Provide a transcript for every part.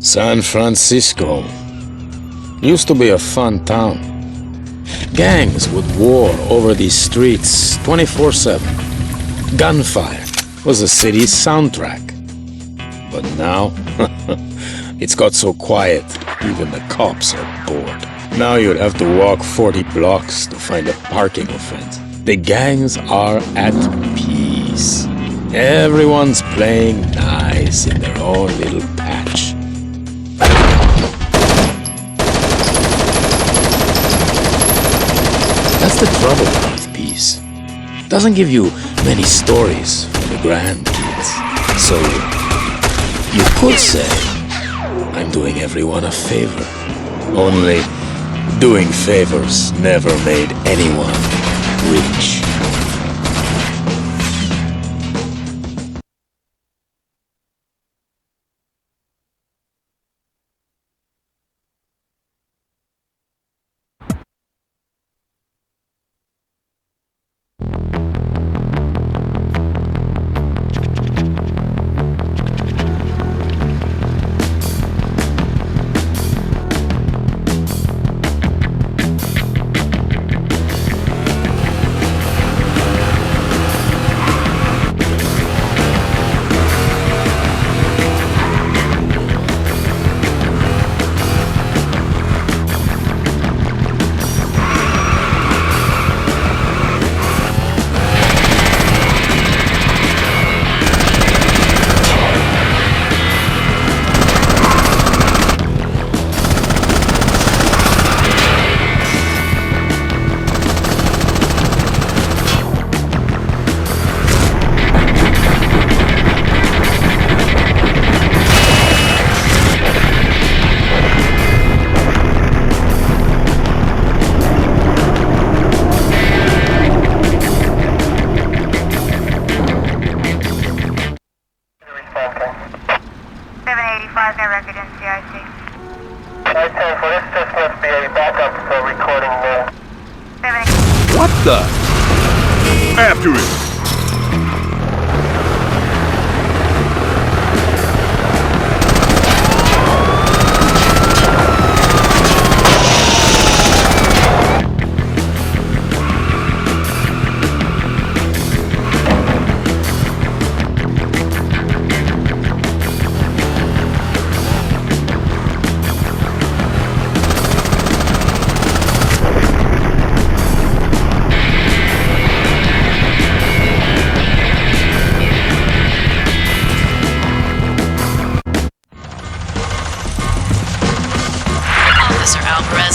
San Francisco used to be a fun town. Gangs would war over these streets 24/7. Gunfire was the city's soundtrack. But now, it's got so quiet, even the cops are bored. Now you'd have to walk 40 blocks to find a parking offense. The gangs are at peace. Everyone's playing nice in their own little patch. That's the trouble with peace. It doesn't give you many stories for the grandkids. So you could say, I'm doing everyone a favor. Only doing favors never made anyone rich. What the? After it!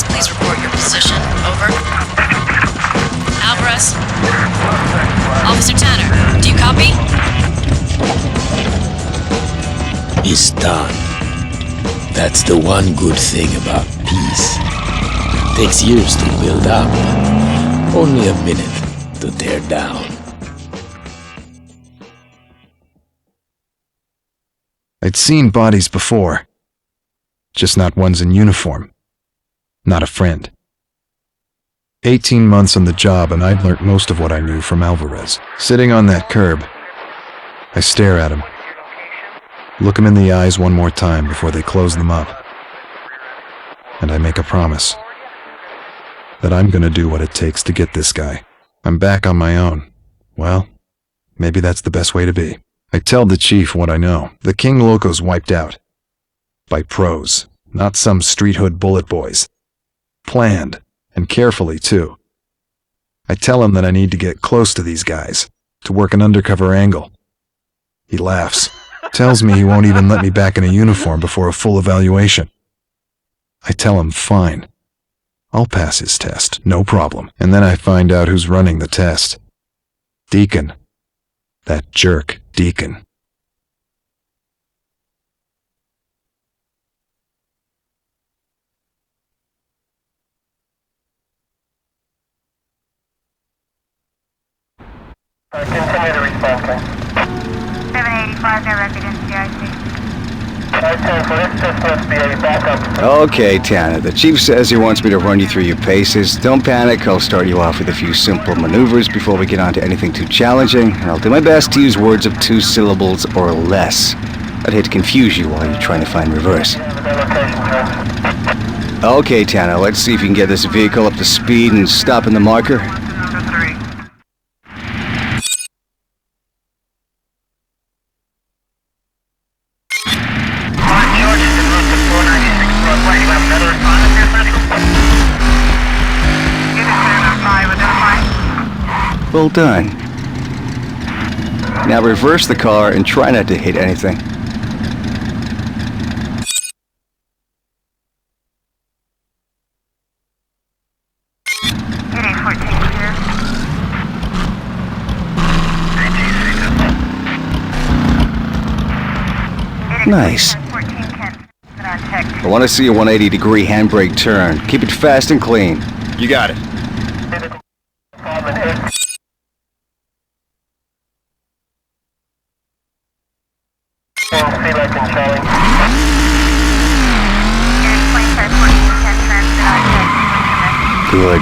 Please report your position. Over. Alvarez? Officer Tanner, do you copy? It's done. That's the one good thing about peace. Takes years to build up, but only a minute to tear down. I'd seen bodies before, just not ones in uniform. Not a friend. 18 months on the job and I'd learnt most of what I knew from Alvarez. Sitting on that curb, I stare at him. Look him in the eyes one more time before they close them up. And I make a promise that I'm gonna do what it takes to get this guy. I'm back on my own. Well, maybe that's the best way to be. I tell the chief what I know. The King Loco's wiped out. By pros, not some street hood bullet boys. Planned, and carefully too. I tell him that I need to get close to these guys, to work an undercover angle. He laughs, tells me he won't even let me back in a uniform before a full evaluation. I tell him fine. I'll pass his test, no problem. And then I find out who's running the test. Deacon. That jerk, Deacon. Continue to respond, King. 785, no record in CIC. This must be a backup. Okay, Tanner, the chief says he wants me to run you through your paces. Don't panic, I'll start you off with a few simple maneuvers before we get on to anything too challenging, and I'll do my best to use words of 2 syllables or less. I'd hate to confuse you while you're trying to find reverse. Okay, Tanner, let's see if you can get this vehicle up to speed and stop in the marker. Well done. Now reverse the car and try not to hit anything. Nice. I want to see a 180-degree handbrake turn. Keep it fast and clean. You got it. Good.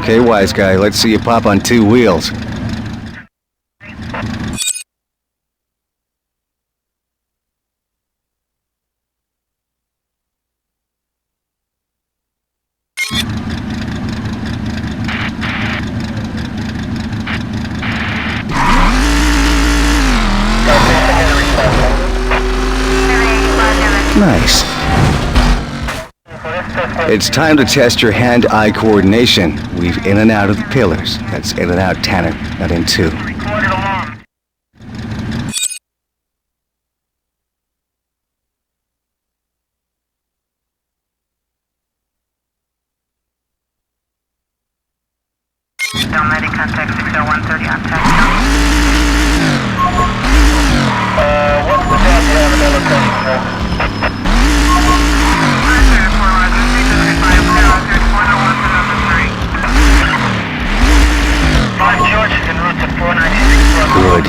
Okay, wise guy, let's see you pop on 2 wheels. Nice. It's time to test your hand-eye coordination. Weave in and out of the pillars. That's in and out, Tanner, not in 2. Downlighting contact 60130 on taxi. What's the job you have in the location, Good.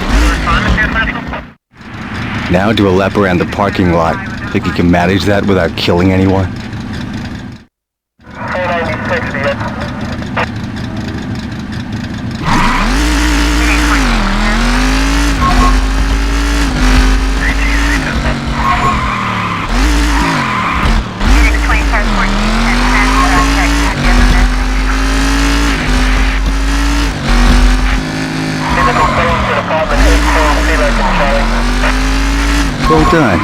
Now do a lap around the parking lot. Think you can manage that without killing anyone? 496, yes. Well done.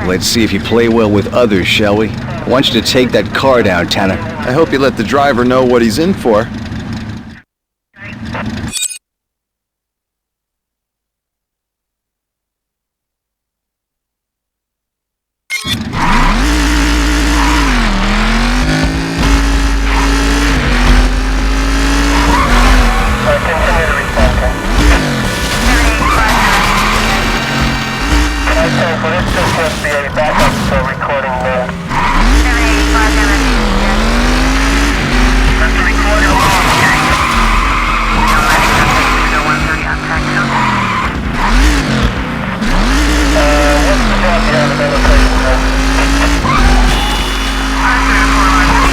Let's see if you play well with others, shall we? I want you to take that car down, Tanner. I hope you let the driver know what he's in for.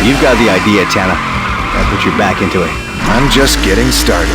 You've got the idea, Tanner. I'll put you back into it. I'm just getting started.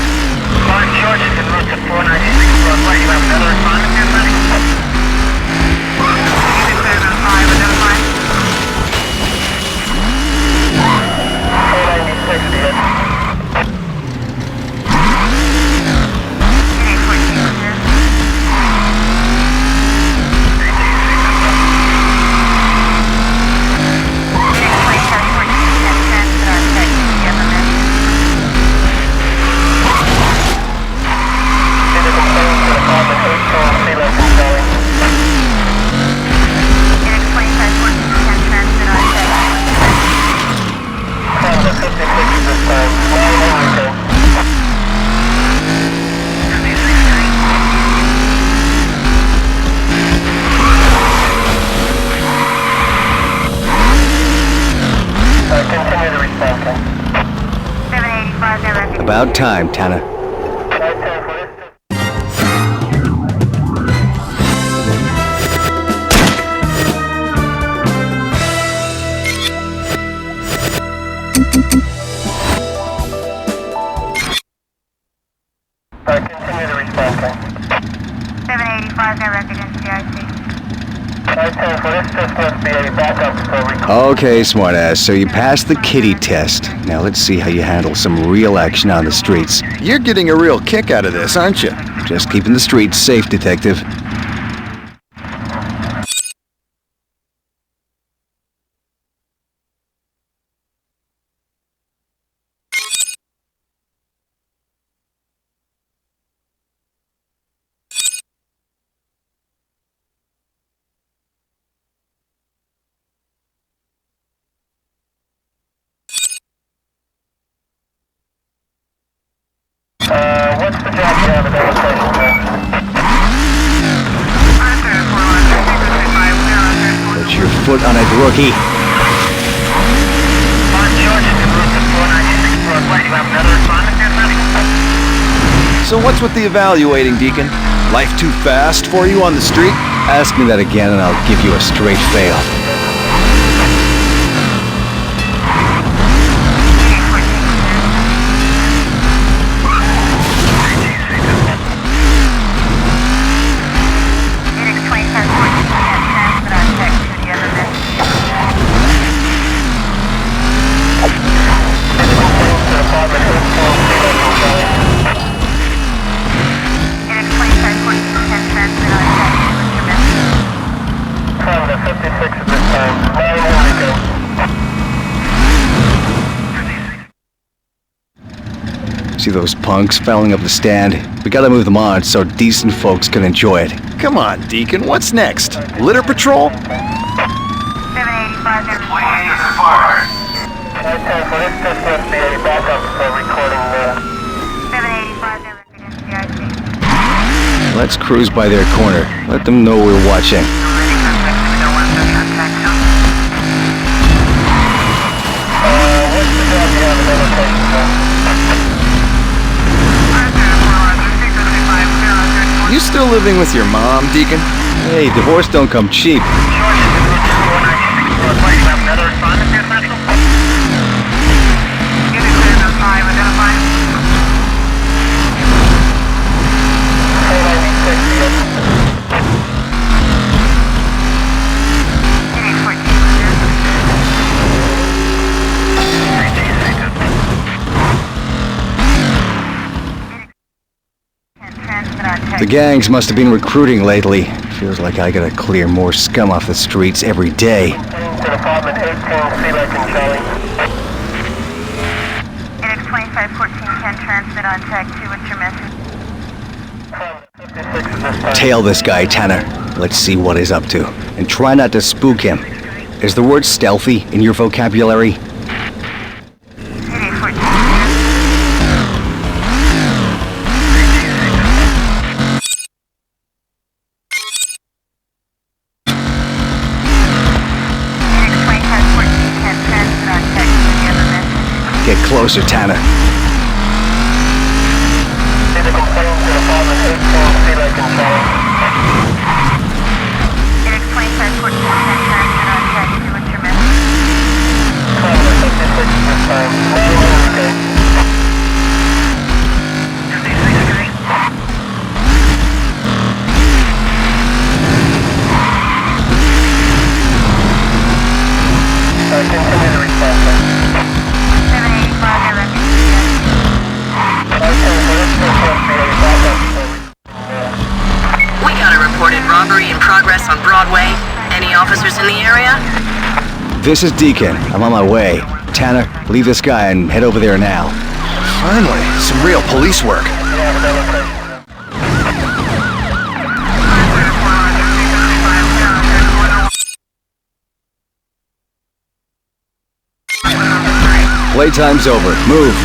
About time, Tanner. Continue to Okay, smartass, so you passed the kitty test. Now let's see how you handle some real action on the streets. You're getting a real kick out of this, aren't you? Just keeping the streets safe, detective. What's the job you have at the station, Put your foot on it, rookie. So what's with the evaluating, Deacon? Life too fast for you on the street? Ask me that again and I'll give you a straight fail. See those punks fouling up the stand? We gotta move them on so decent folks can enjoy it. Come on, Deacon, what's next? Litter patrol? 785 there. For this just must be a backup for recording 785 there, residence CIC. Let's cruise by their corner. Let them know we're watching. what's the job you have at the station, You still living with your mom, Deacon? Hey, divorce don't come cheap. The gangs must have been recruiting lately. Feels like I gotta clear more scum off the streets every day. to Department 18, Felix and Charlie. Index 251410, transmit on tag 2, what's your message? 56 is this time. Tail this guy, Tanner. Let's see what he's up to. And try not to spook him. Is the word stealthy in your vocabulary? Index 14. Get closer, Tanner. See the complaint to Department 18, Felix and Charlie. Index 251410, transmit on tag 2, what's your message? 56 is this time. Continue the response. 785 there, residence CIC. Okay, for this just must be a backup for We got a reported robbery in progress on Broadway. Any officers in the area? This is Deacon. I'm on my way. Tanner, leave this guy and head over there now. Finally, some real police work. Playtime's over. Move.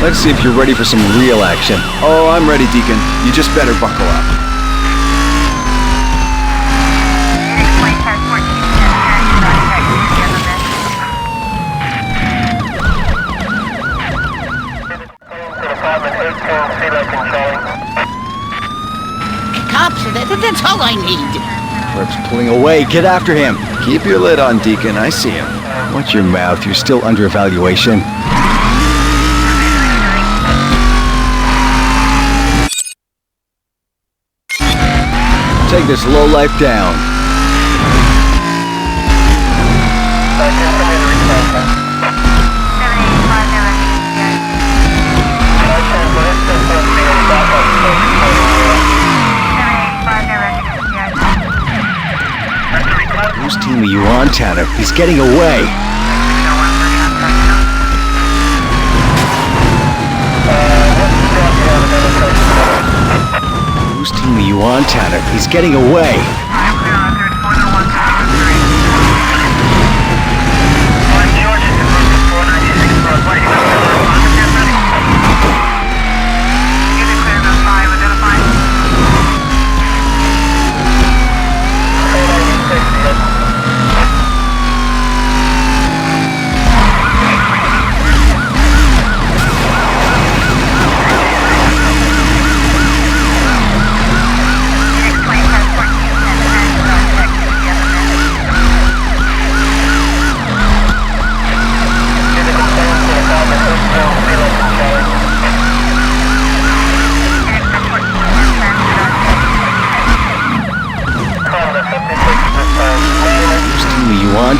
Let's see if you're ready for some real action. Oh, I'm ready, Deacon. You just better buckle up. Index 251410, transmit on tag 2, what's your message? To Department 18, Felix and Charlie. Cops, that's all I need. Perp's pulling away. Get after him. Keep your lid on, Deacon. I see him. Watch your mouth. You're still under evaluation. Take this lowlife down. Whose team are you on, Tanner? He's getting away. Whose team are you on, Tanner? He's getting away.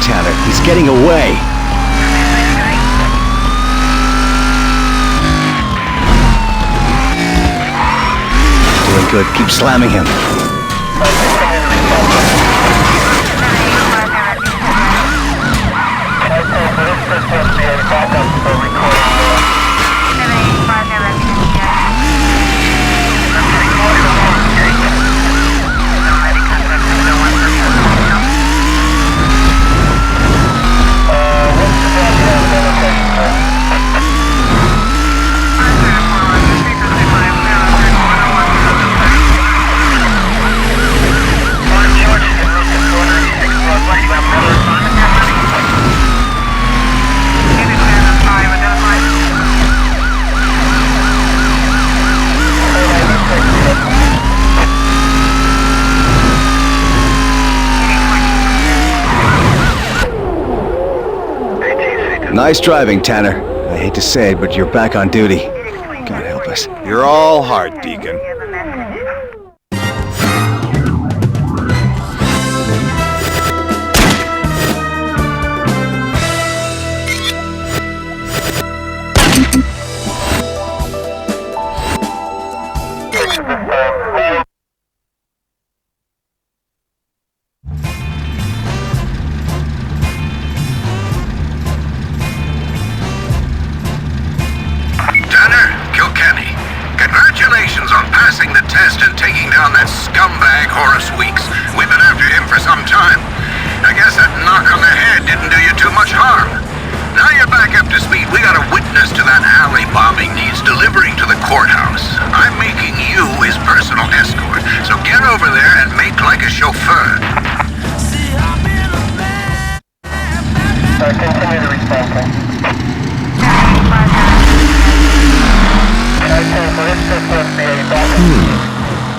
Tanner, he's getting away. Doing good. Keep slamming him. Nice driving, Tanner. I hate to say it, but you're back on duty. God help us. You're all heart, Deacon.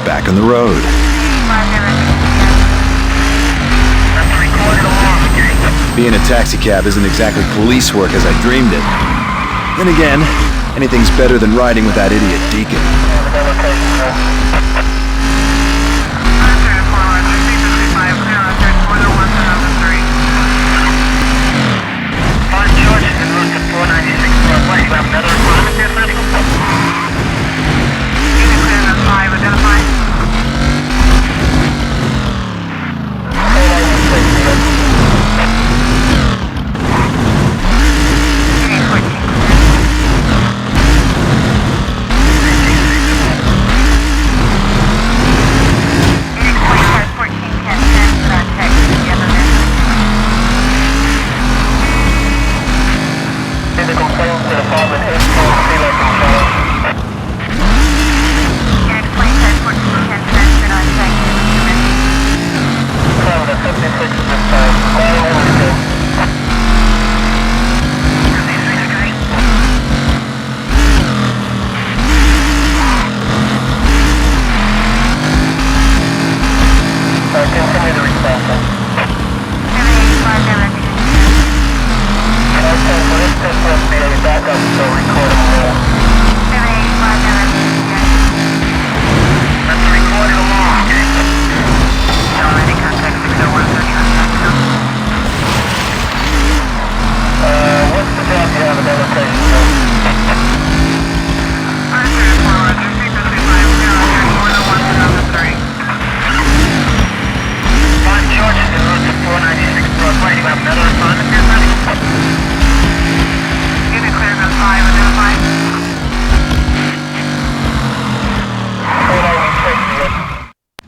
Back on the road. Being a taxi cab isn't exactly police work as I dreamed it. Then again, anything's better than riding with that idiot Deacon.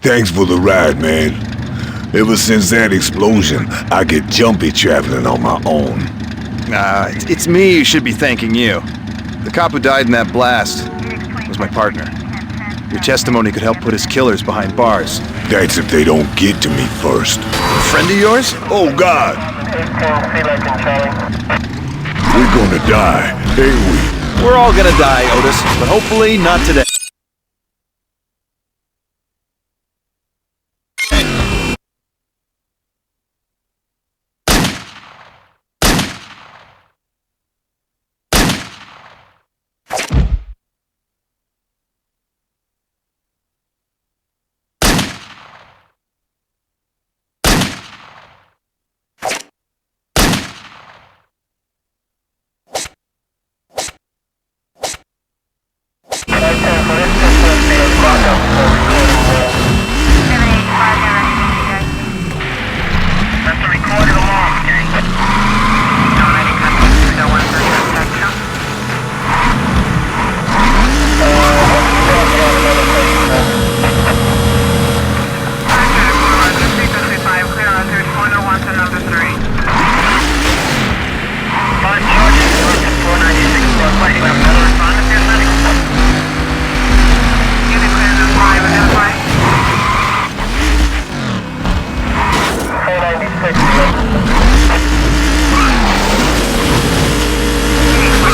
Thanks for the ride, man. Ever since that explosion, I get jumpy traveling on my own. It's me who should be thanking you. The cop who died in that blast was my partner. Your testimony could help put his killers behind bars. That's if they don't get to me first. A friend of yours? Oh, God! 18, sea like in Charlie. We're gonna die, ain't we? We're all gonna die, Otis, but hopefully not today.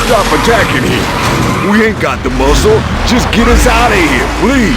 Stop attacking him. We ain't got the muscle. Just get us out of here, please.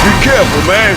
Be careful, man.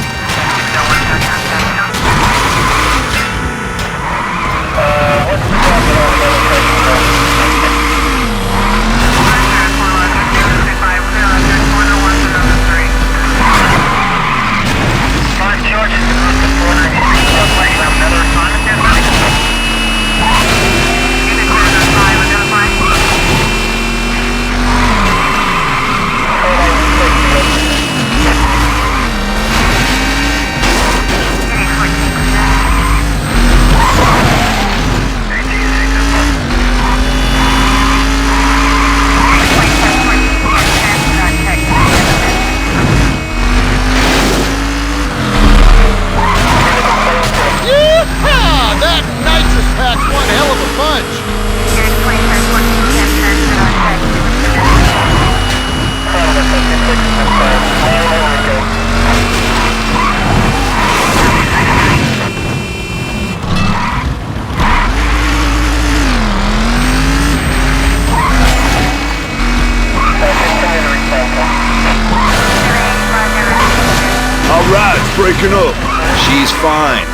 Our ride's breaking up. She's fine.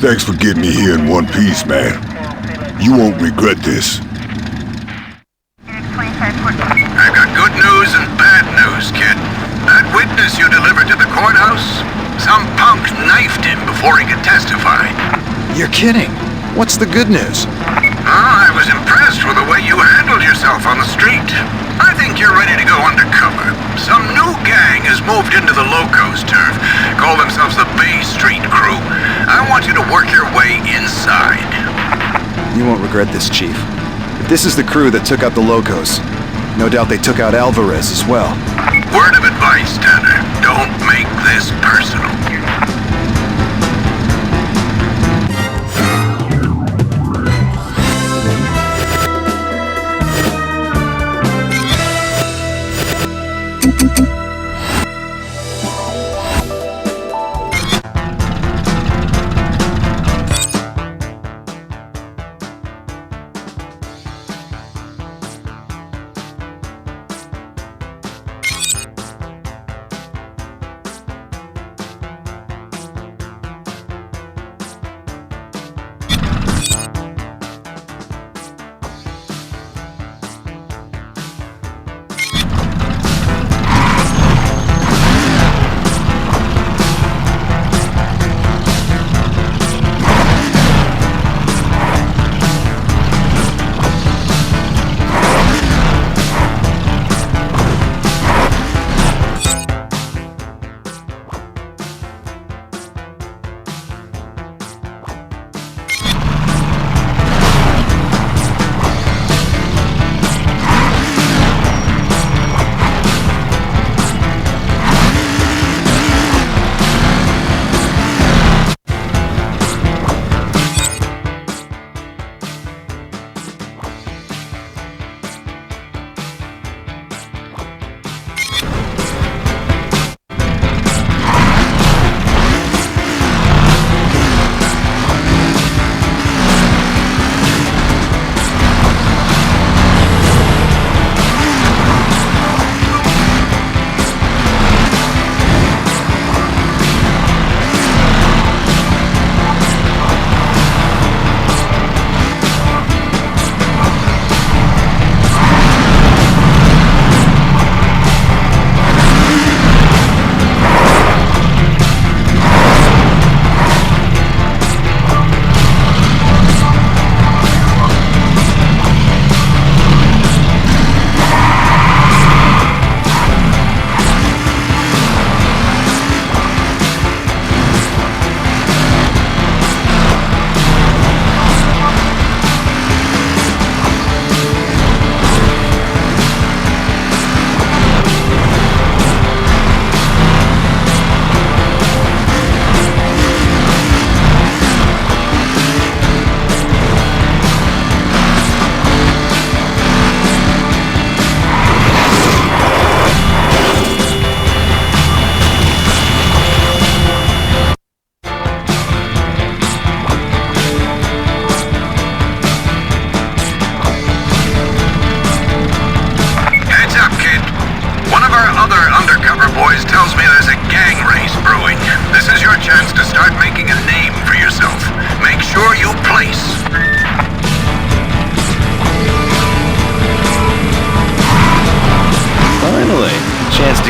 Thanks for getting me here in one piece, man. You won't regret this. I've got good news and bad news, kid. That witness you delivered to the courthouse, some punk knifed him before he could testify. You're kidding. What's the good news? I was impressed with the way you handled yourself on the street. I think you're ready to go undercover. Some new gang has moved into the Locos turf, call themselves the Bay Street Crew. I want you to work your way inside. You won't regret this, Chief. If this is the crew that took out the Locos, no doubt they took out Alvarez as well. Word of advice, Tanner. Don't make this personal.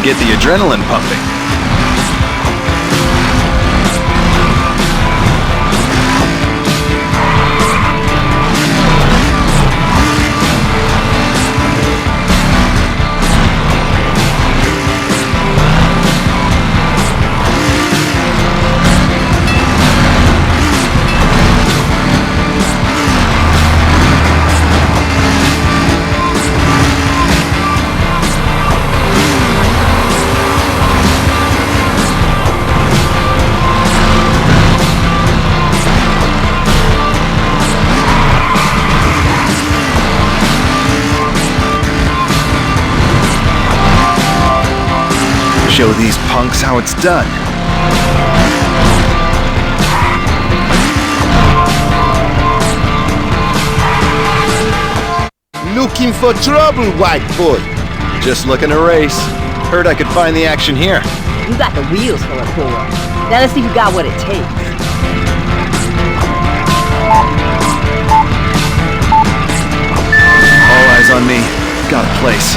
Get the adrenaline pumping. Show these punks how it's done. Looking for trouble, white boy? Just looking to race. Heard I could find the action here. You got the wheels for a tour. Now let's see if you got what it takes. All eyes on me. Got a place.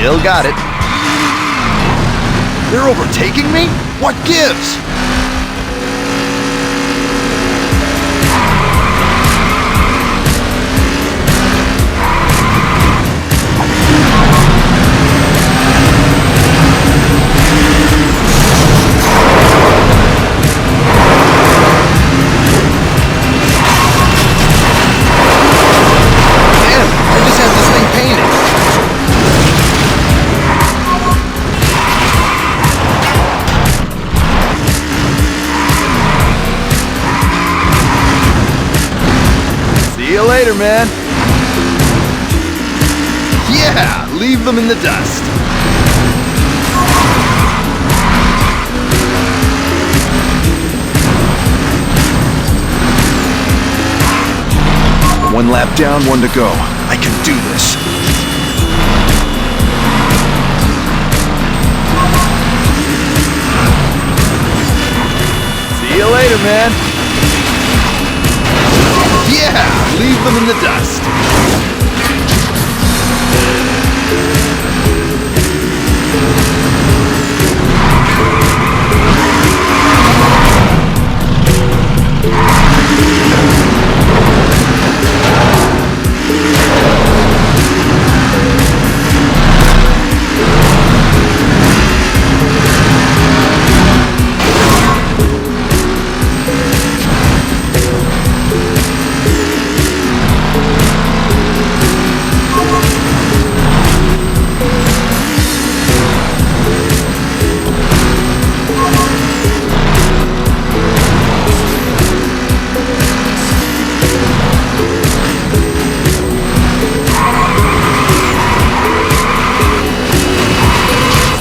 Still got it. They're overtaking me? What gives? See you later, man. Yeah, leave them in the dust. One lap down, one to go. I can do this. See you later, man. Yeah, leave them in the dust.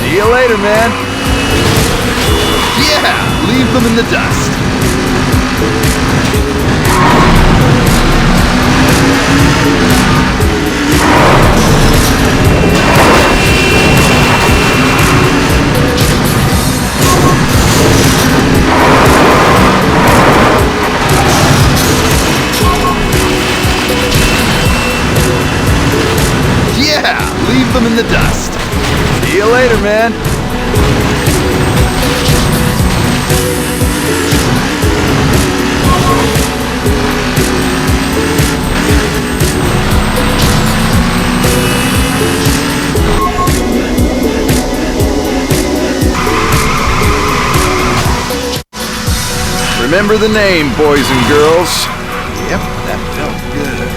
See you later, man. Yeah, leave them in the dust. Yeah, leave them in the dust. See you later, man. Remember the name, boys and girls. Yep, that felt good.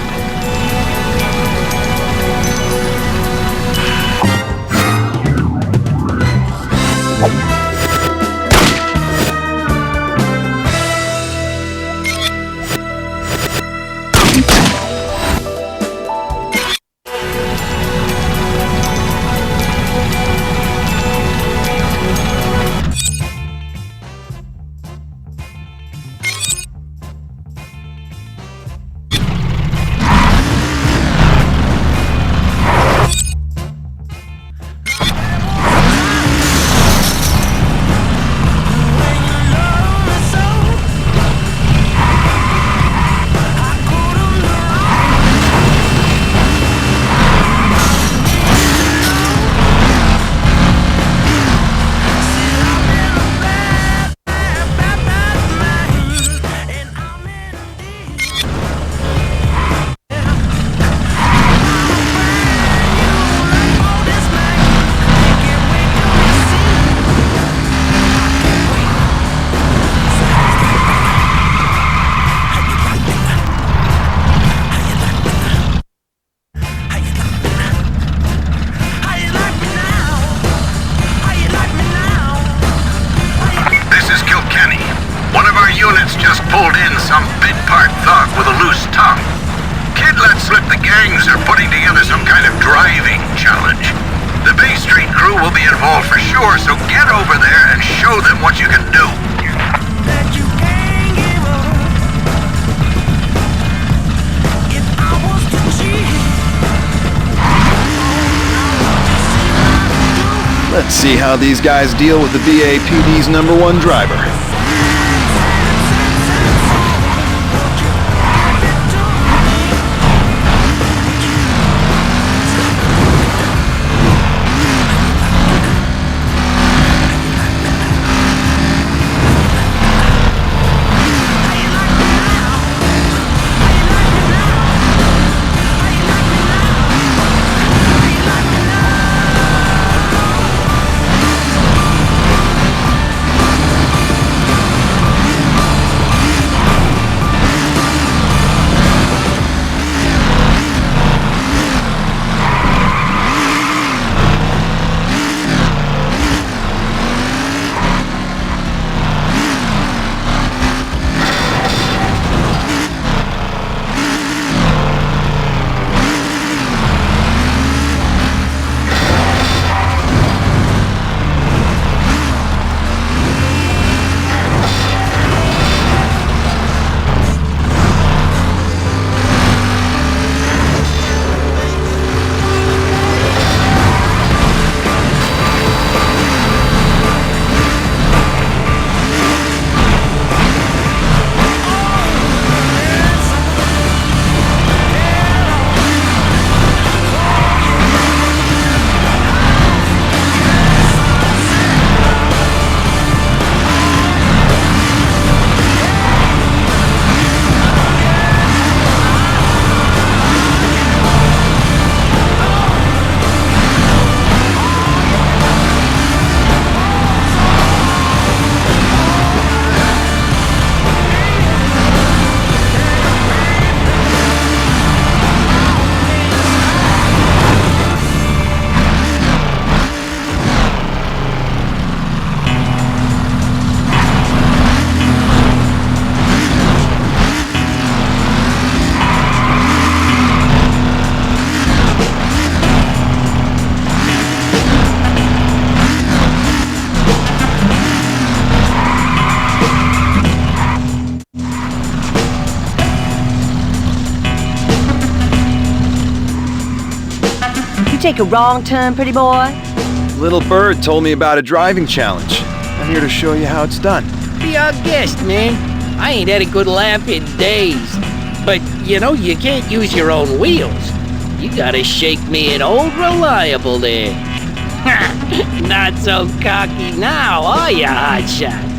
Units just pulled in some bit-part thug with a loose tongue. Kid let slip the gangs are putting together some kind of driving challenge. The Bay Street crew will be involved for sure, so get over there and show them what you can do. Let's see how these guys deal with the BAPD's #1 driver. take a wrong turn, pretty boy? Little Bird told me about a driving challenge. I'm here to show you how it's done. Be our guest, man. I ain't had a good laugh in days. But, you know, you can't use your own wheels. You gotta shake me an old reliable there. Not so cocky now, are ya, hotshot?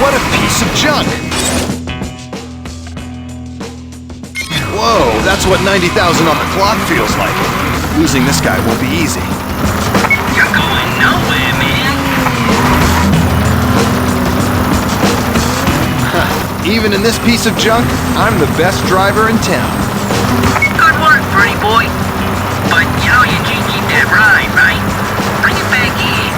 What a piece of junk! Whoa, that's what 90,000 on the clock feels like. Losing this guy won't be easy. You're going nowhere, man. Even in this piece of junk, I'm the best driver in town. Good work, pretty boy. But you know you can't keep that ride, right? Bring it back in.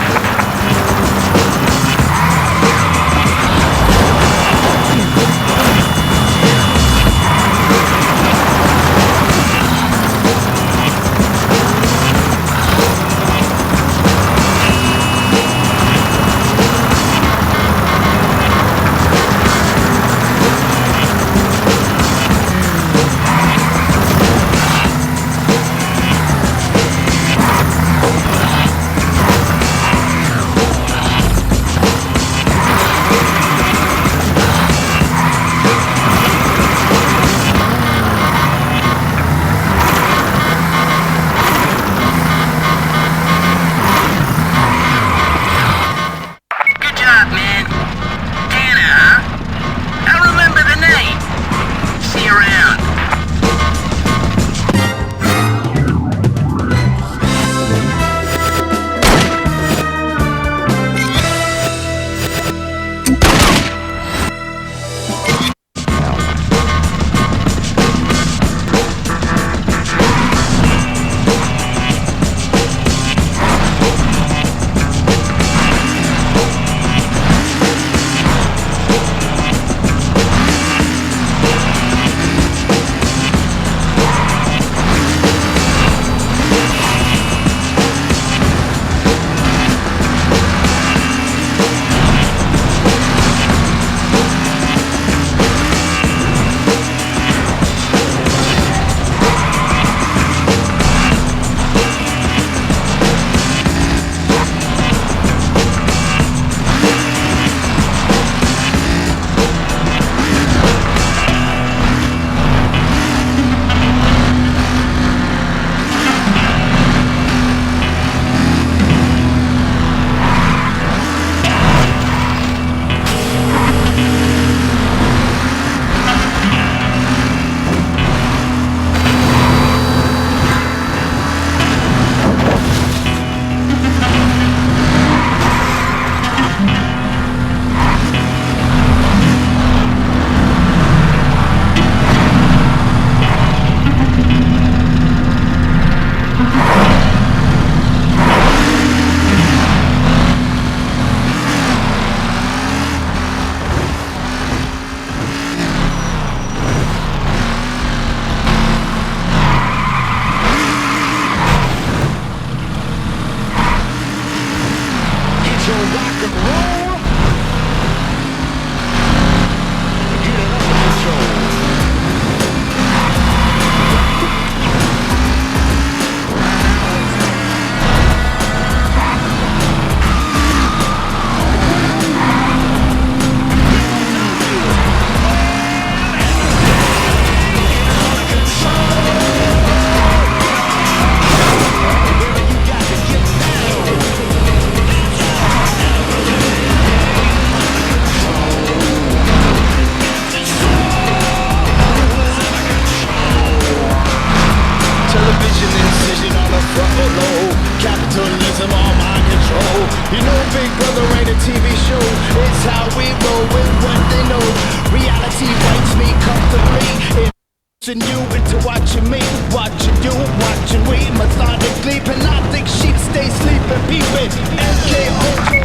And you into watching me, watching you, watching we methodically, hypnotic sheep stay sleeping, peeping.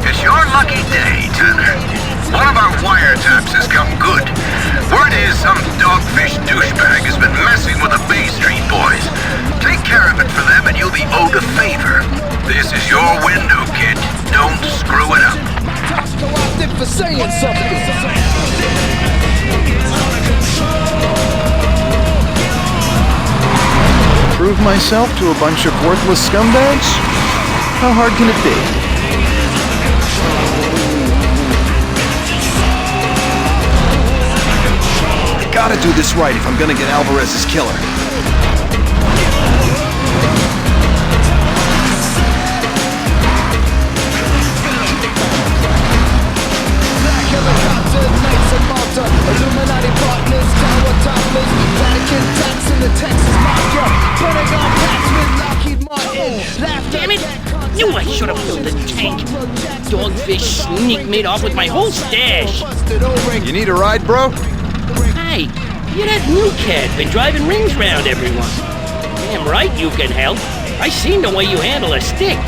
It's your lucky day, Turner. One of our wiretaps has come good. Word is some dogfish douchebag has been messing with the Bay Street boys. Take care of it for them and you for saying something. Prove myself to a bunch of worthless scumbags? How hard can it be? I gotta do this right if I'm gonna get Alvarez's killer. Illuminati partners, tower toppers, Vatican tax in the Texas mafia, Pentagon packs with Lockheed Martin. Damn it! Knew I should have filled the tank. Dogfish sneak made off with my whole stash. You need a ride, bro? Hey, you're that new cat been driving rings round everyone. Damn right you can help. I seen the way you handle a stick.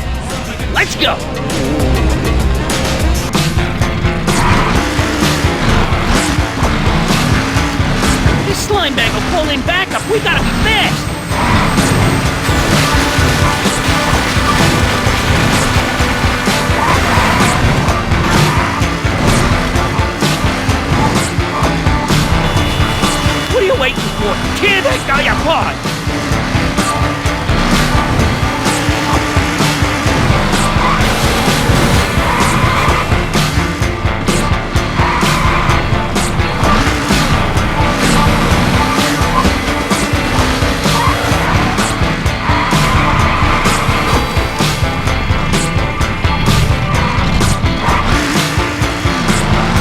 Let's go. This slime bag will pull in backup. We gotta be fast. What are you waiting for? Tear that guy apart!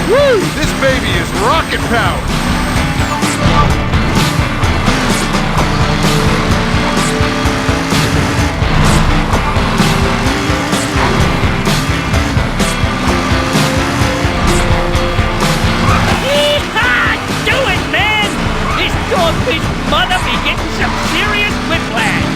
Woo! This baby is rocket powered! His mother be getting some serious whiplash.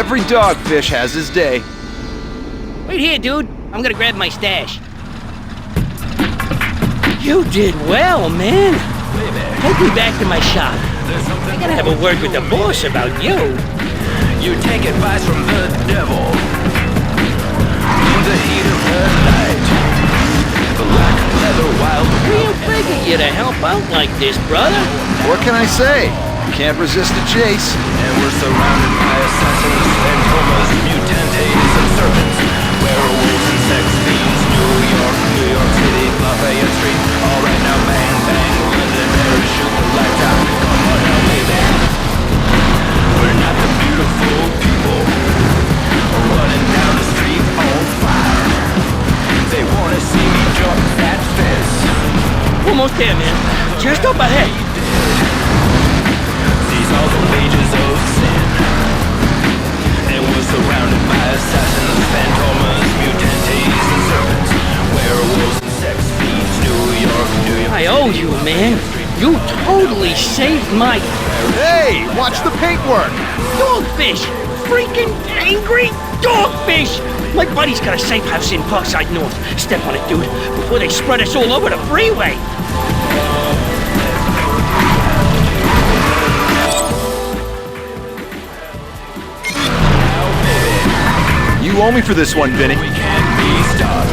Every dogfish has his day. Wait here, dude. I'm gonna grab my stash. You did well, man. Take me back to my shop. I gotta have a word with the boss about you. You take advice from the devil. In the heat of the night. Black leather wild. Real big of you to help out like this, brother. What can I say? Can't resist a chase. And we're surrounded by assassins, phantomas, mutantes, and serpents. Werewolves and sex fiends. New York City, Lafayette Street. All right now, bang, bang. London, Paris, shoot the lights out. Come on now, baby. We're not the beautiful people running down the street on fire. They wanna see me jump that fence. Almost there, man. Just up ahead. These are the wages of sin. And we're surrounded by assassins, phantomas, mutantes, and serpents. Werewolves and sex fiends. New York. I owe you, man. You totally saved my... Hey, watch the paintwork. Dogfish! Freaking angry dogfish! My buddy's got a safe house in Parkside North. Step on it, dude, before they spread us all over the freeway. You owe me for this one, Vinny. We can't be stopped.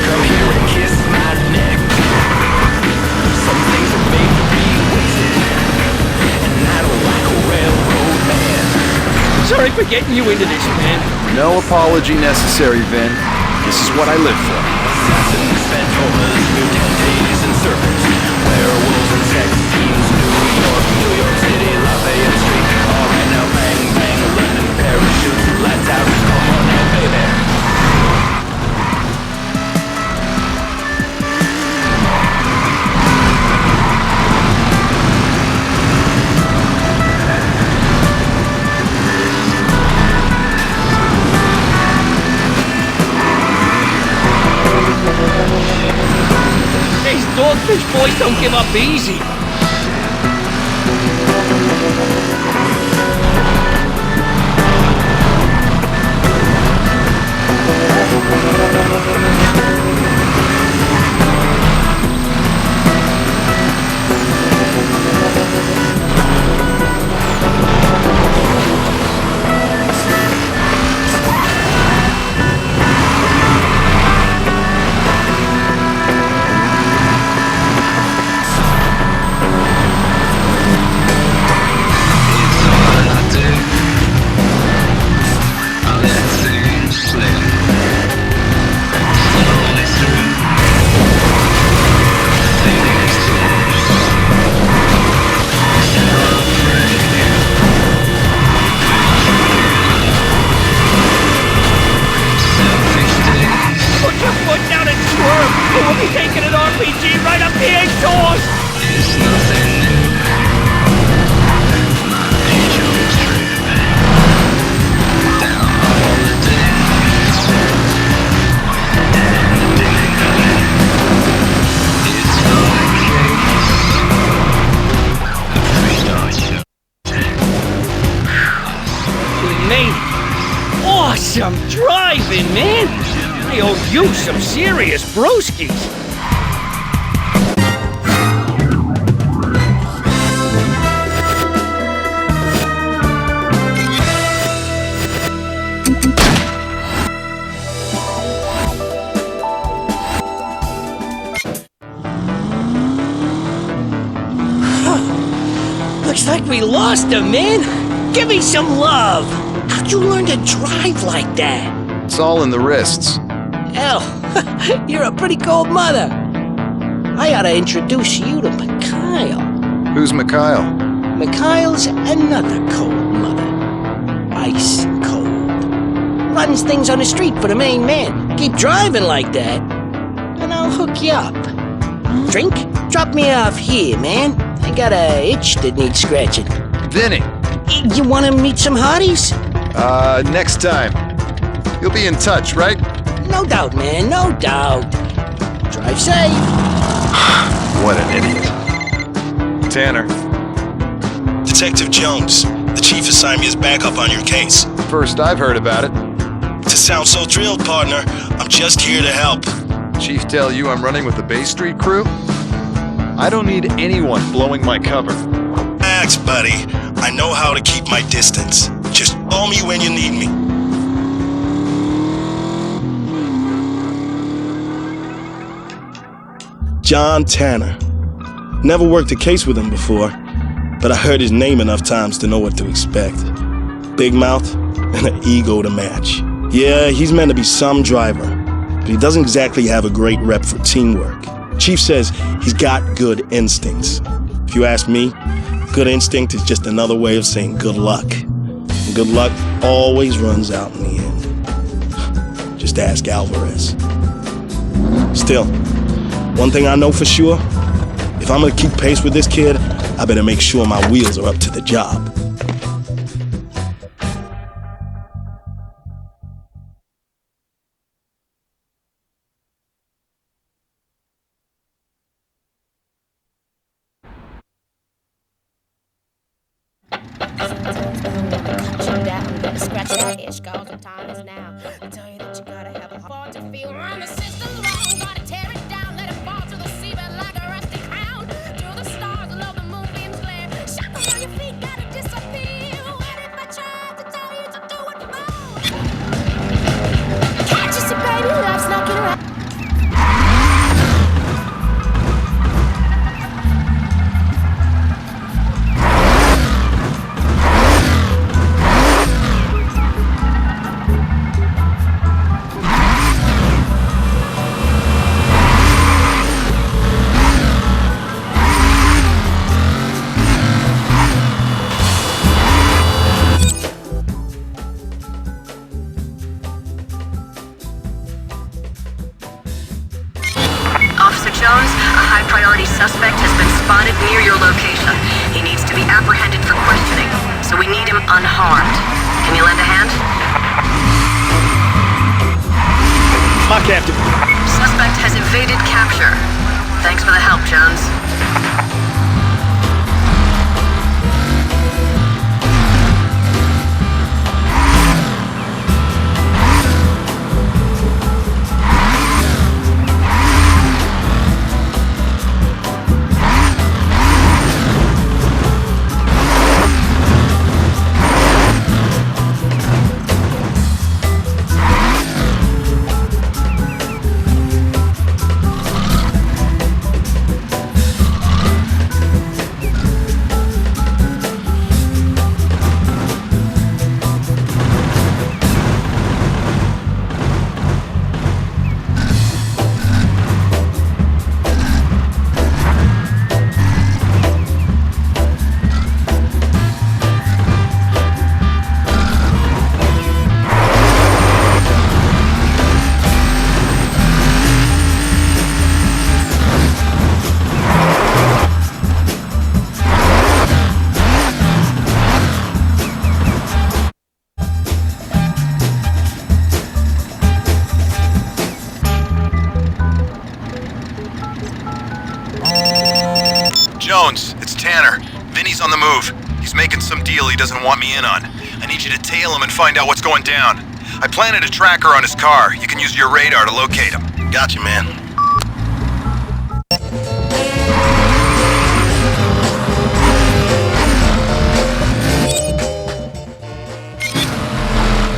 Come here and kiss my neck. Some things are made to be wasted. And I don't like a railroad man. Sorry for getting you into this, man. No apology necessary, Vin. This is what I live for. Assassins, phantomas, mutantes, and serpents. Werewolves and sex fiends. New York City, Lafayette Street. All right now, bang, bang. London, Paris, shoot the lights out. Come on now, baby. These dogfish boys don't give up easy. Awesome driving, man! I owe you some serious brewskis. Looks like we lost him, man. Give me some love. How'd you learn to drive like that? It's all in the wrists. Hell, you're a pretty cold mother. I ought to introduce you to Mikhail. Who's Mikhail? Mikhail's another cold mother. Ice cold. Runs things on the street for the main man. Keep driving like that, and I'll hook you up. Drink? Drop me off here, man. I got a itch that needs scratching. Vinny! You want to meet some hotties? Next time. You'll be in touch, right? No doubt, man, no doubt. Drive safe. What an idiot. Tanner. Detective Jones, The chief assigned me as backup on your case. First I've heard about it. To sound so thrilled, partner, I'm just here to help. Chief tell you I'm running with the Bay Street crew? I don't need anyone blowing my cover. Relax, buddy. I know how to keep my distance. Just call me when you need me. John Tanner. Never worked a case with him before, but I heard his name enough times to know what to expect. Big mouth and an ego to match. Yeah, he's meant to be some driver, but he doesn't exactly have a great rep for teamwork. Chief says he's got good instincts. If you ask me, good instinct is just another way of saying good luck. And good luck always runs out in the end. Just ask Alvarez. Still, one thing I know for sure, if I'm gonna keep pace with this kid, I better make sure my wheels are up to the job. Scratch that itch, cause the time is now. I tell you that you gotta have a heart to feel. Run the system wrong, gotta tear it down, let it fall to the seabed like a rusty crown. To the stars below the moonbeams glare. Shock on your feet, gotta disappear. When if I try to tell you to do it wrong. Can't you see, baby, life's knocking around. Suspect has been spotted near your location. He needs to be apprehended for questioning, so we need him unharmed. Can you lend a hand? My captain. Suspect has evaded capture. Thanks for the help, Jones. Jones, it's Tanner. Vinny's on the move. He's making some deal he doesn't want me in on. I need you to tail him and find out what's going down. I planted a tracker on his car. You can use your radar to locate him. Gotcha, man.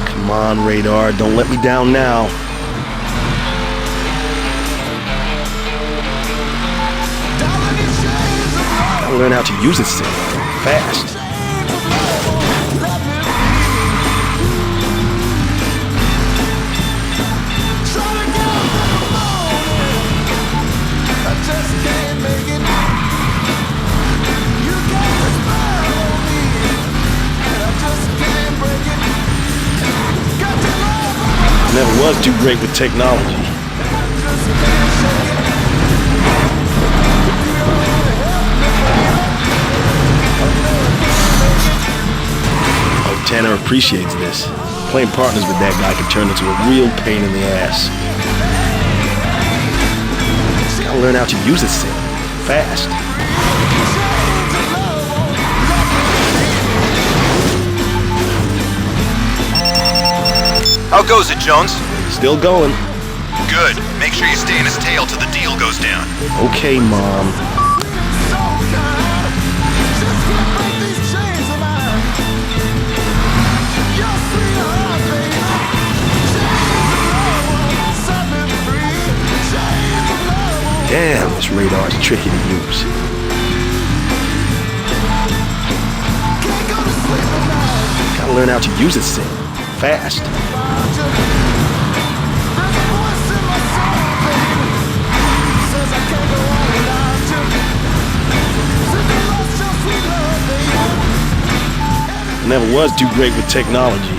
Come on, radar. Don't let me down now. Gotta learn how to use this thing fast. Never was too great with technology. Oh, Tanner appreciates this. Playing partners with that guy can turn into a real pain in the ass. Just gotta learn how to use this thing fast. How goes it, Jones? Still going. Good. Make sure you stay in his tail till the deal goes down. Okay, Mom. Damn, this radar's tricky to use. Gotta learn how to use this thing. Fast. I never was too great with technology.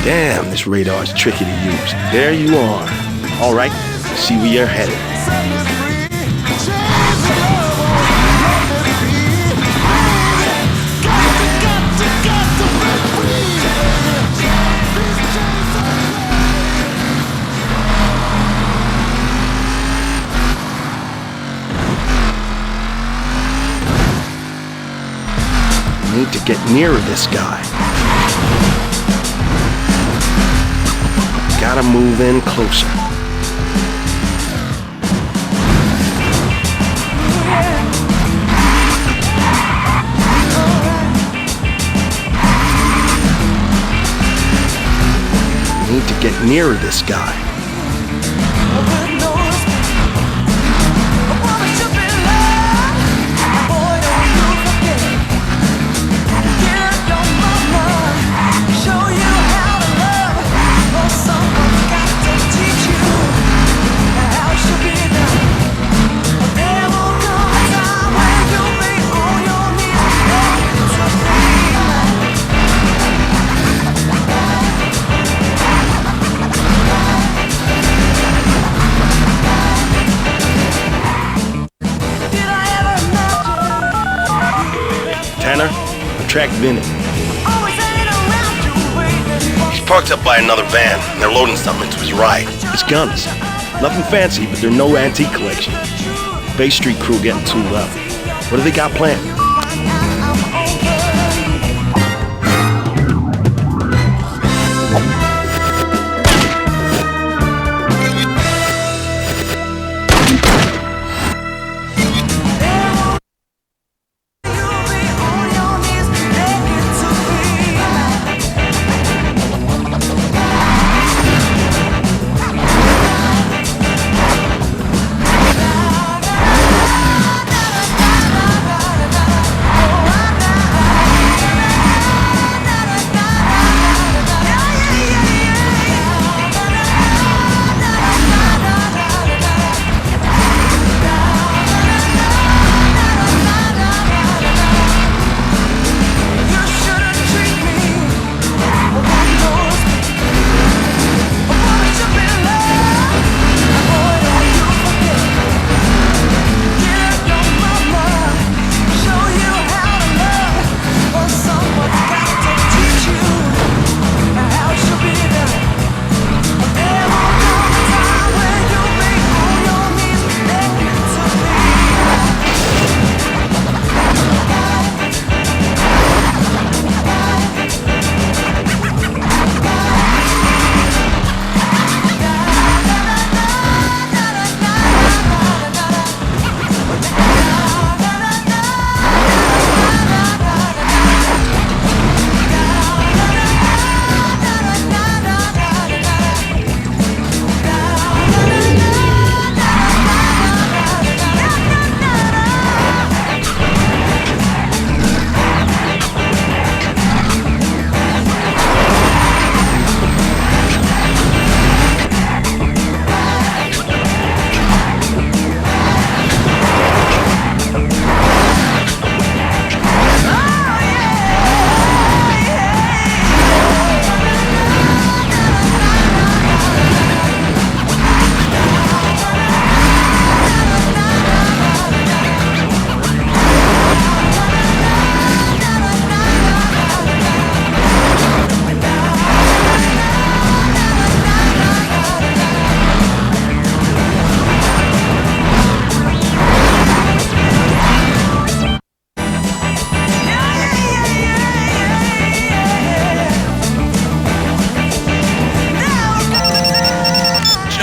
Damn, this radar's tricky to use. There you are. All right, see where you're headed. Need to get nearer this guy. Gotta move in closer. Need to get nearer this guy. Track Vinny. He's parked up by another van, and they're loading something into his ride. It's guns. Nothing fancy, but they're no antique collection. Bay Street crew getting tooled up. What do they got planned?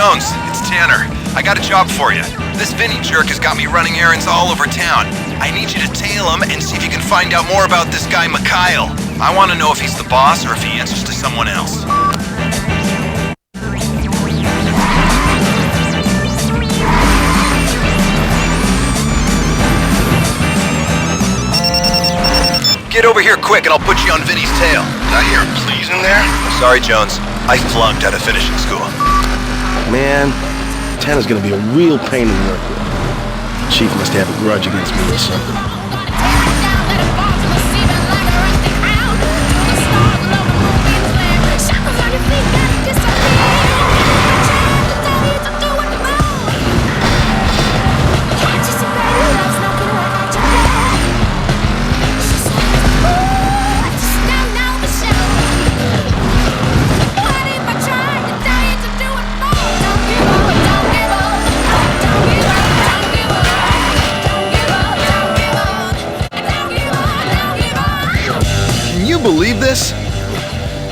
Jones, it's Tanner. I got a job for you. This Vinny jerk has got me running errands all over town. I need you to tail him and see if you can find out more about this guy, Mikhail. I want to know if he's the boss or if he answers to someone else. Get over here quick and I'll put you on Vinny's tail. Did I hear a please in there? Sorry, Jones. I flunked out of finishing school. Man, Tanner's gonna be a real pain to work with. Chief must have a grudge against me or something. Believe this?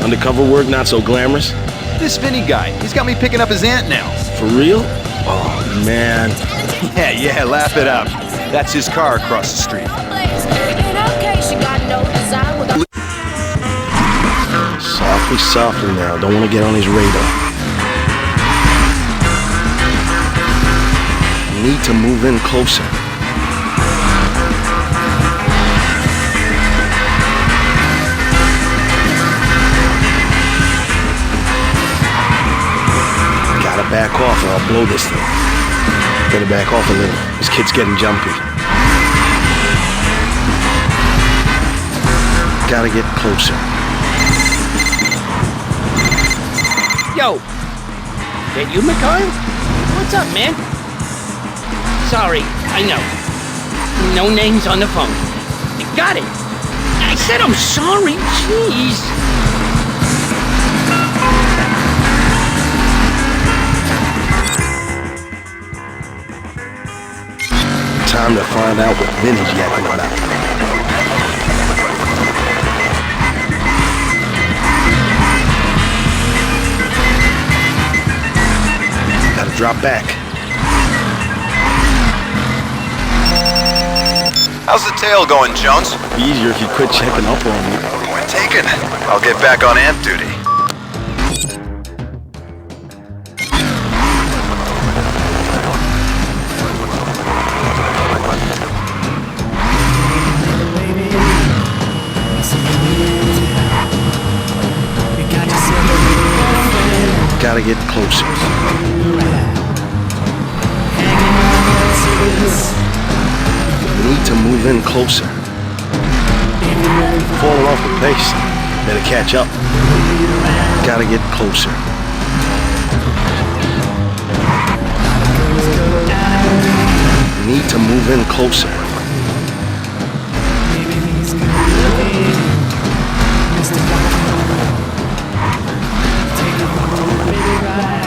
Undercover work not so glamorous? This Vinny guy, he's got me picking up his aunt now. For real? Oh, man. Yeah, laugh it up. That's his car across the street. Softly now. Don't want to get on his radar. Need to move in closer. Gotta back off or I'll blow this thing. Better back off a little. This kid's getting jumpy. Gotta get closer. Yo! That you, Mikhail? What's up, man? Sorry, I know. No names on the phone. You got it. I said I'm sorry, jeez. Time to find out what Vinny's yapping about. Gotta drop back. How's the tail going, Jones? Easier if you quit checking up on me. Point taken. I'll get back on amp duty. Gotta get closer. Need to move in closer. Falling off the pace. Better catch up. Gotta get closer. Need to move in closer.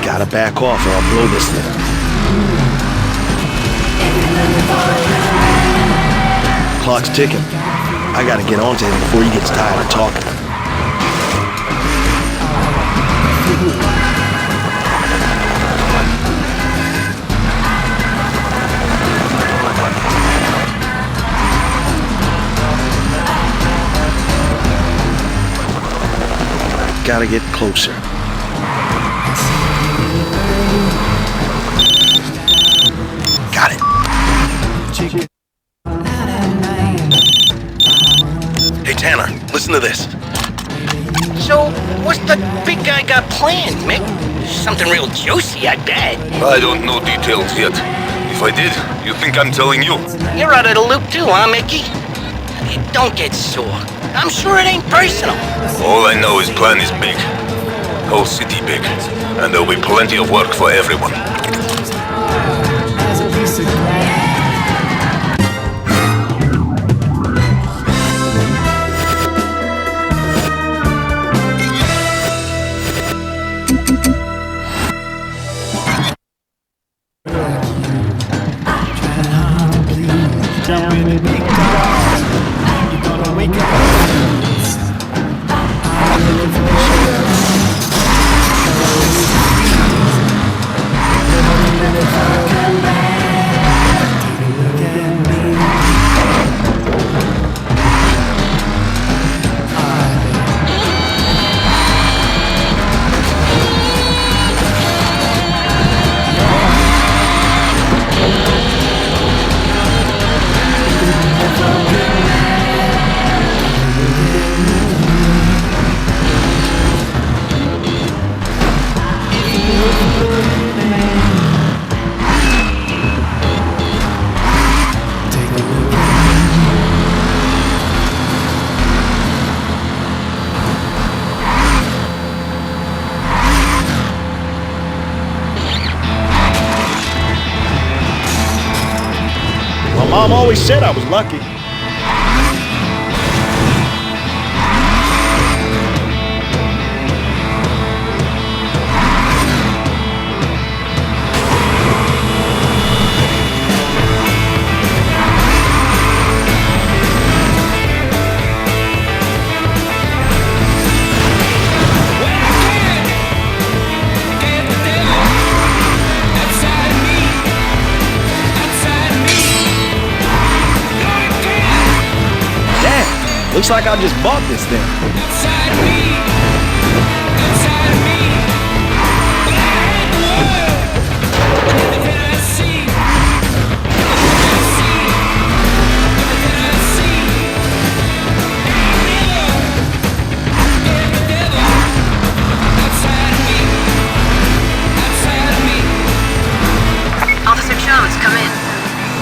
Gotta back off or I'll blow this thing. Clock's ticking. I gotta get onto him before he gets tired of talking. Gotta get closer. Got it. Hey, Tanner, listen to this. So, what's the big guy got planned, Mick? Something real juicy, I bet. I don't know details yet. If I did, you think I'm telling you? You're out of the loop too, huh, Mickey? Don't get sore. I'm sure it ain't personal. All I know is plan is big. Whole city big. And there'll be plenty of work for everyone. Mom always said I was lucky. Looks like I just bought this thing. Officer Jones, come in.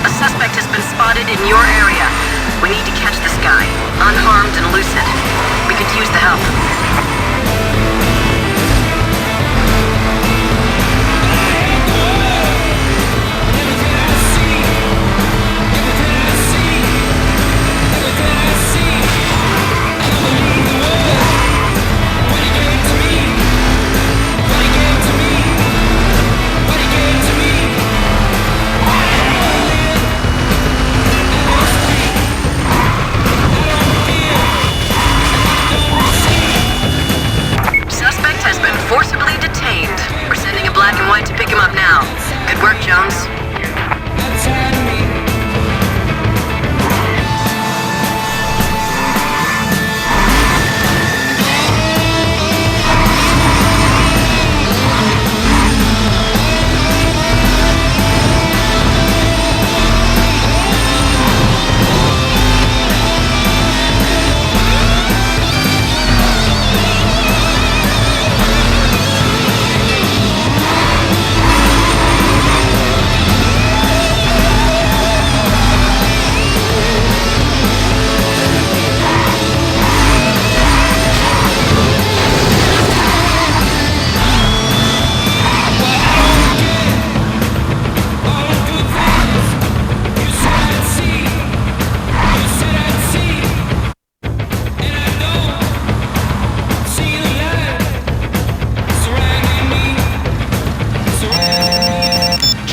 A suspect has been spotted in your area. We need to catch this guy, unharmed and lucid. We could use the help. Forcibly detained. We're sending a black and white to pick him up now. Good work, Jones.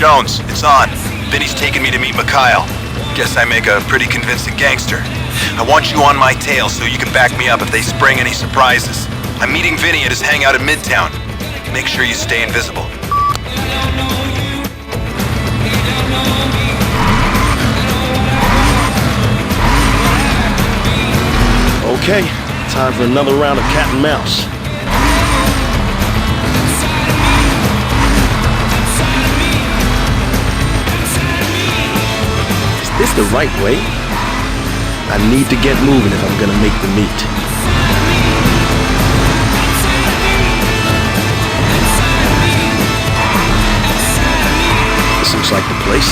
Jones, it's on. Vinny's taking me to meet Mikhail. Guess I make a pretty convincing gangster. I want you on my tail so you can back me up if they spring any surprises. I'm meeting Vinny at his hangout in Midtown. Make sure you stay invisible. Okay, time for another round of cat and mouse. Is this the right way? I need to get moving if I'm gonna make the meet. This looks like the place.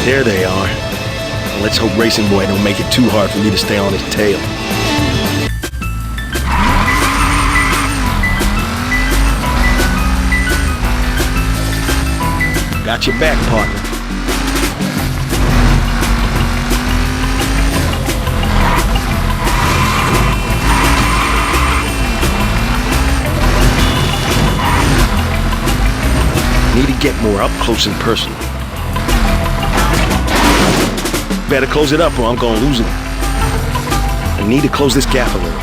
There they are. Let's hope Racing Boy don't make it too hard for me to stay on his tail. Got your back, partner. Need to get more up close and personal. Better close it up or I'm gonna lose him. I need to close this gap a little.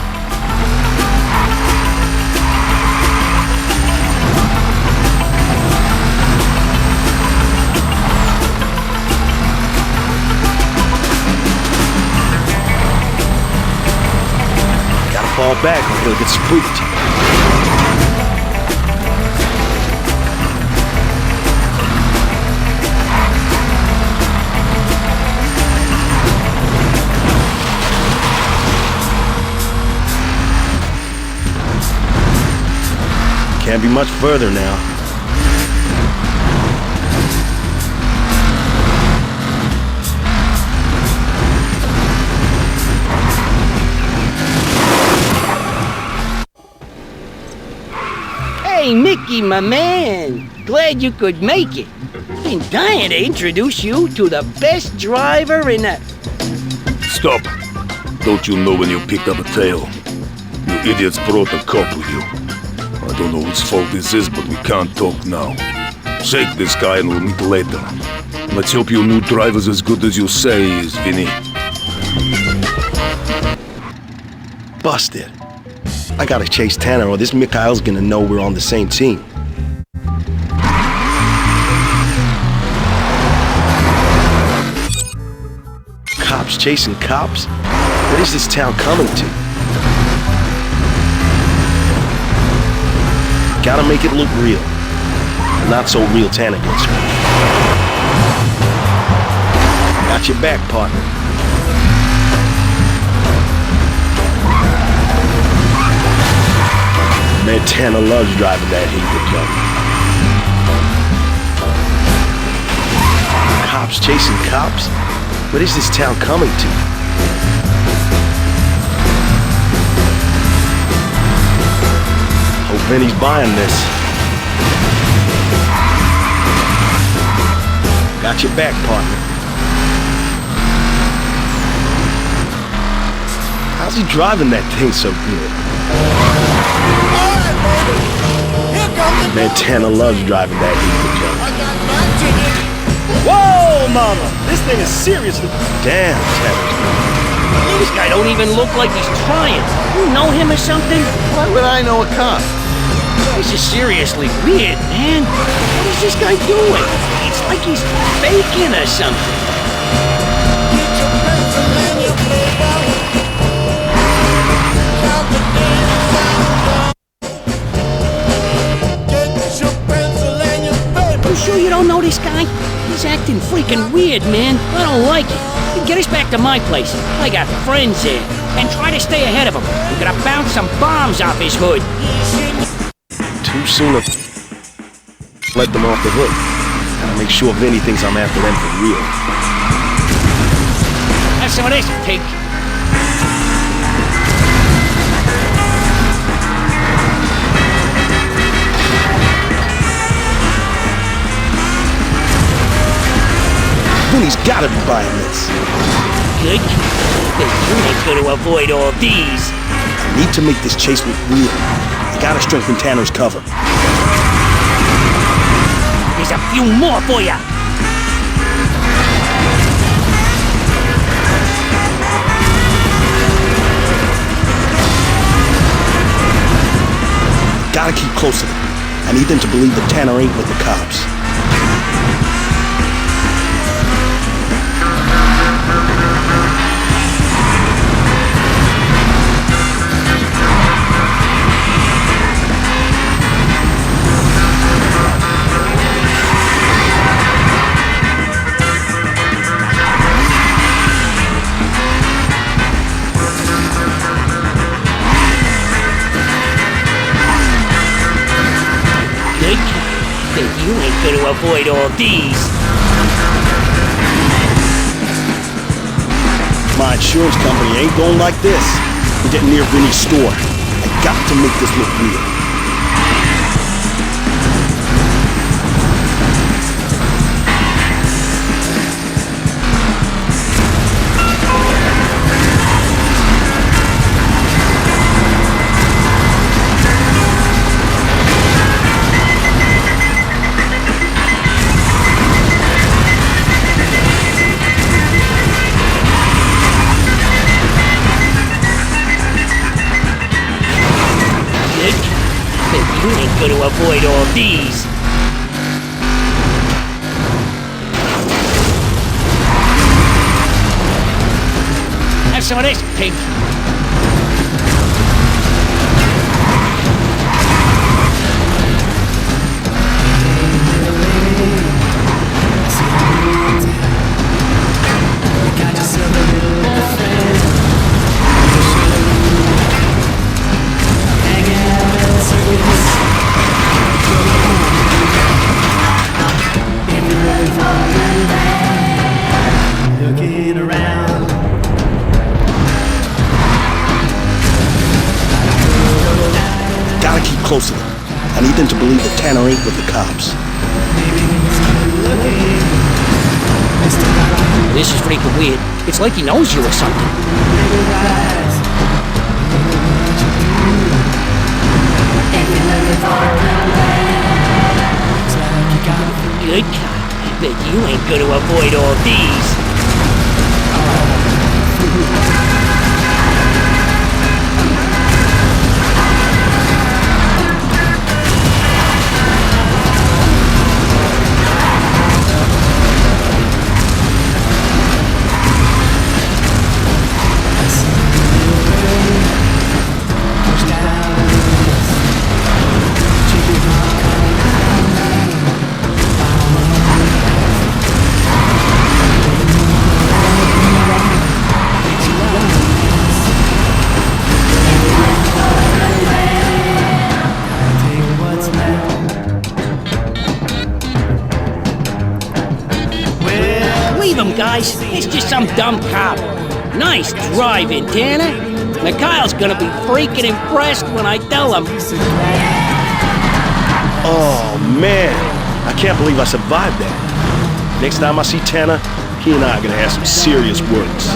Gotta fall back or he'll get spooked. Can't be much further now. Frankie, my man. Glad you could make it. Been dying to introduce you to the best driver in the... Stop. Don't you know when you picked up a tail? You idiots brought a cop with you. I don't know whose fault this is, but we can't talk now. Shake this guy and we'll meet later. Let's hope your new driver's as good as you say he is, Vinny. Busted. I gotta chase Tanner or this Mikhail's gonna know we're on the same team. Cops chasing cops? What is this town coming to? Gotta make it look real. Not so real Tanner gets hurt. Got your back, partner. Man, Tanner loves driving that heated junk. Cops chasing cops? What is this town coming to? Hope Vinny's buying this. Got your back, partner. How's he driving that thing so good? Man, Tanner loves driving that heated junk. Whoa, mama! This thing is seriously... Damn, Tanner's good. This guy don't even look like he's trying. You know him or something? Why would I know a cop? This is seriously weird, man. What is this guy doing? It's like he's faking or something. You sure you don't know this guy? He's acting freaking weird, man. I don't like it. Get us back to my place. I got friends there. And try to stay ahead of him. We're gonna bounce some bombs off his hood. Too soon to let them off the hook. Gotta make sure Vinny thinks I'm after them for real. Have some of this, pig. Vinny's gotta be buying this. Good. Then you ain't gonna avoid all these. I need to make this chase look real. I gotta strengthen Tanner's cover. There's a few more for ya. Gotta keep close to them. I need them to believe that Tanner ain't with the cops. Then you ain't gonna avoid all these. My insurance company ain't going like this. We're getting near Vinny's store. I got to make this look real. You ain't gonna avoid all these. Have some of this, pig. Gotta keep close to them. I need them to believe that Tanner ain't with the cops. This is freaking weird. It's like he knows you or something. Good cop, but you ain't gonna avoid all these. Leave him, guys. It's just some dumb cop. Nice driving, Tanner. Mikhail's gonna be freaking impressed when I tell him. Oh, man. I can't believe I survived that. Next time I see Tanner, he and I are gonna have some serious words.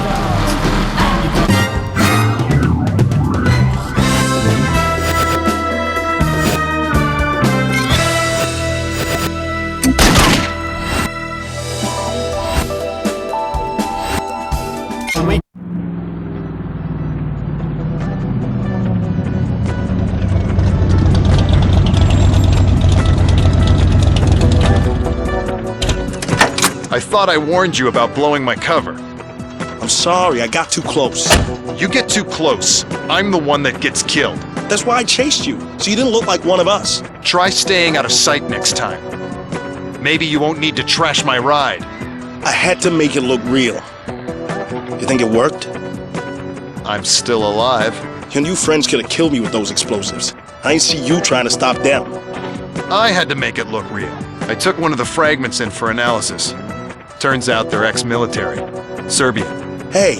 I thought I warned you about blowing my cover. I'm sorry, I got too close. You get too close. I'm the one that gets killed. That's why I chased you, so you didn't look like one of us. Try staying out of sight next time. Maybe you won't need to trash my ride. I had to make it look real. You think it worked? I'm still alive. Your new friends could have killed me with those explosives. I ain't see you trying to stop them. I had to make it look real. I took one of the fragments in for analysis. Turns out they're ex-military. Serbian. Hey,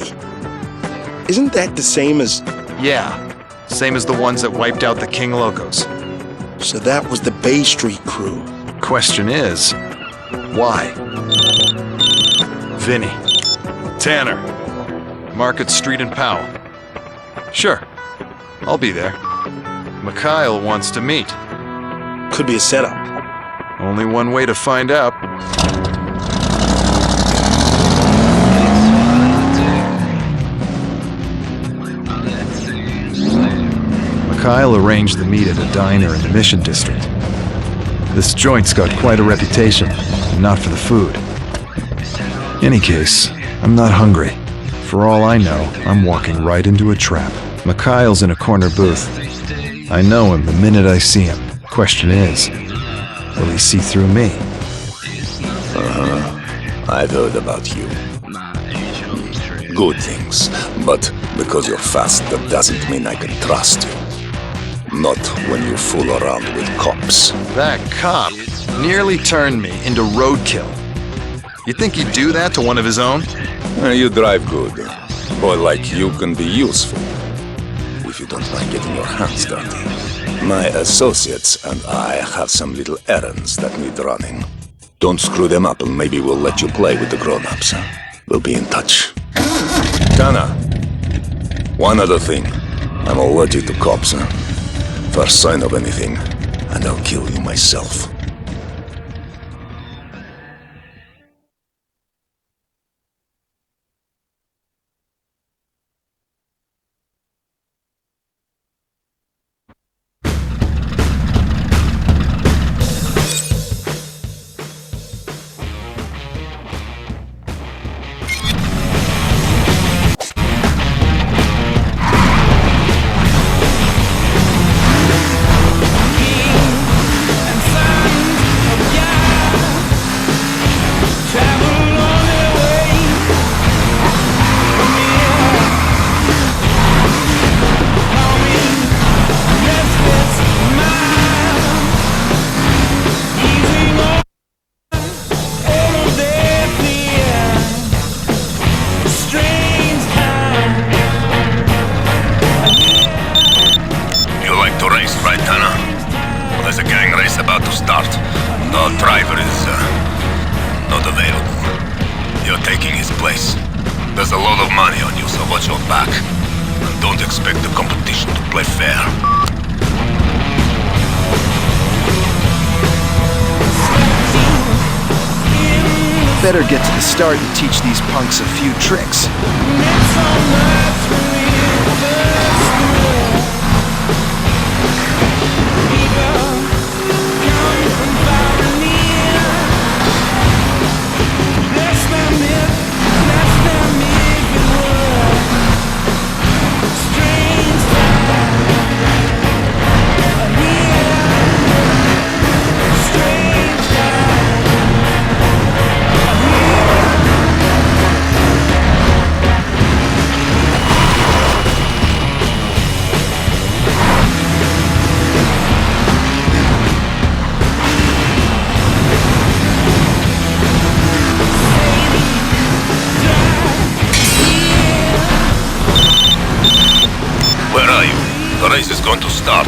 isn't that the same as... Yeah, same as the ones that wiped out the King Locos. So that was the Bay Street crew. Question is, why? Vinny. Tanner. Market Street in Powell. Sure, I'll be there. Mikhail wants to meet. Could be a setup. Only one way to find out. Kyle arranged the meet at a diner in the Mission District. This joint's got quite a reputation, and not for the food. Any case, I'm not hungry. For all I know, I'm walking right into a trap. Mikhail's in a corner booth. I know him the minute I see him. Question is, will he see through me? I've heard about you. Good things, but because you're fast, that doesn't mean I can trust you. Not when you fool around with cops. That cop nearly turned me into roadkill. You think he'd do that to one of his own? You drive good. Boy like you can be useful. If you don't mind getting your hands dirty. My associates and I have some little errands that need running. Don't screw them up and maybe we'll let you play with the grown-ups. We'll be in touch. Tana, one other thing. I'm allergic to cops. First sign of anything, and I'll kill you myself. Our driver is, not available. You're taking his place. There's a lot of money on you, so watch your back. And don't expect the competition to play fair. Better get to the start and teach these punks a few tricks. Where are you? The race is going to start.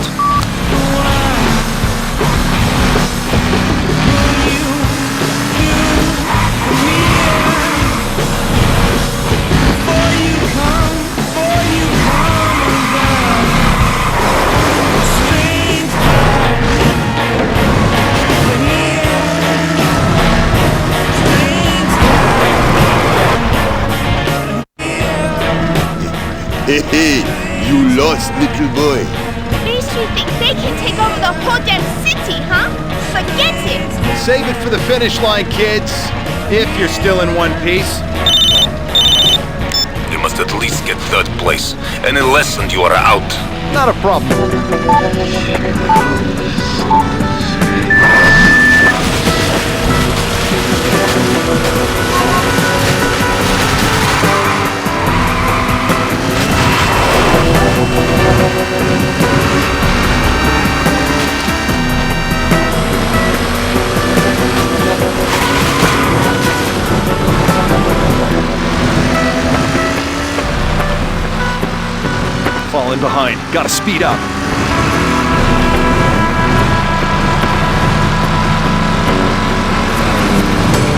Hey, you lost, little boy. These two think they can take over the whole damn city, huh? Forget it! Save it for the finish line, kids. If you're still in one piece. You must at least get third place. Any less and you are out. Not a problem. Falling behind. Gotta speed up.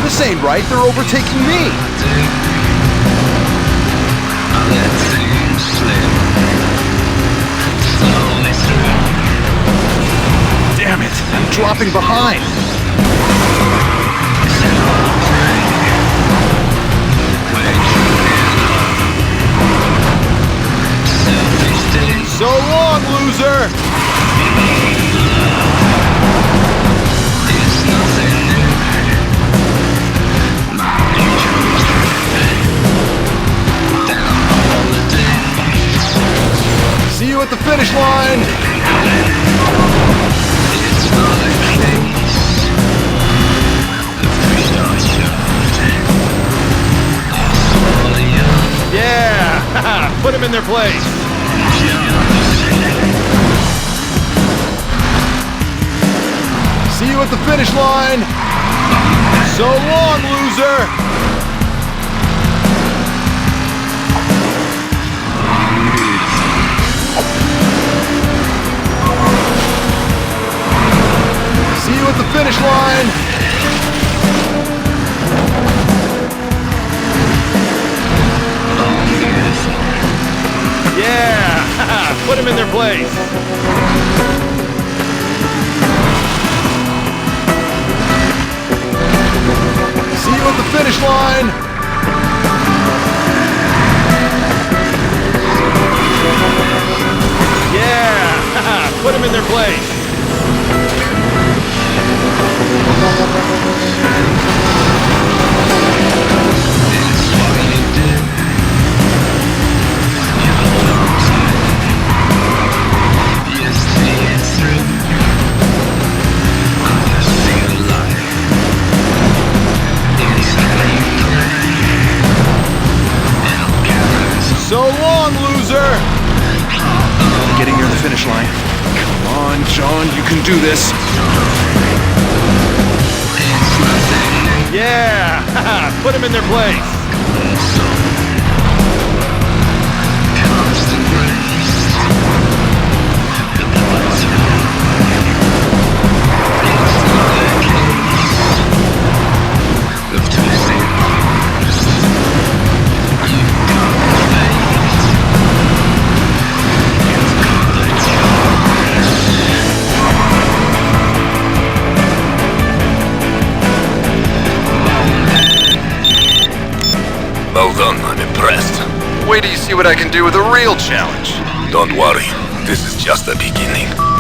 This ain't right. They're overtaking me. Damn it. I'm dropping behind. So long, loser! See you at the finish line! Yeah! Put them in their place! See you at the finish line! So long, loser! See you at the finish line! Yeah! Put them in their place! See you at the finish line! Yeah! Put them in their place! So long, loser! Getting near the finish line. Come on, John, you can do this. Yeah! Put them in their place. Well done, I'm impressed. Wait till you see what I can do with a real challenge. Don't worry, this is just the beginning.